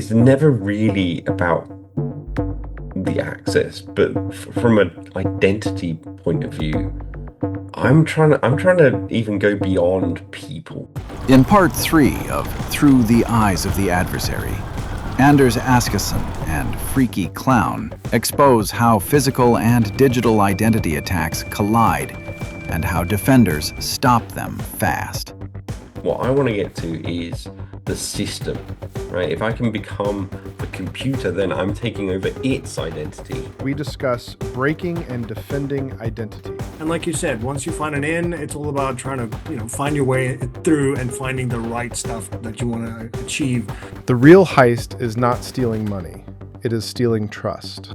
it's never really about the access, but from an identity point of view, I'm trying to even go beyond people. In part 3 of Through the Eyes of the Adversary, Anders Askison and Freaky Clown expose how physical and digital identity attacks collide and how defenders stop them fast. What I want to get to is the system, right? If I can become the computer, then I'm taking over its identity. We discuss breaking and defending identity. And like you said, once you find an in, it's all about trying to, find your way through and finding the right stuff that you want to achieve. The real heist is not stealing money. It is stealing trust.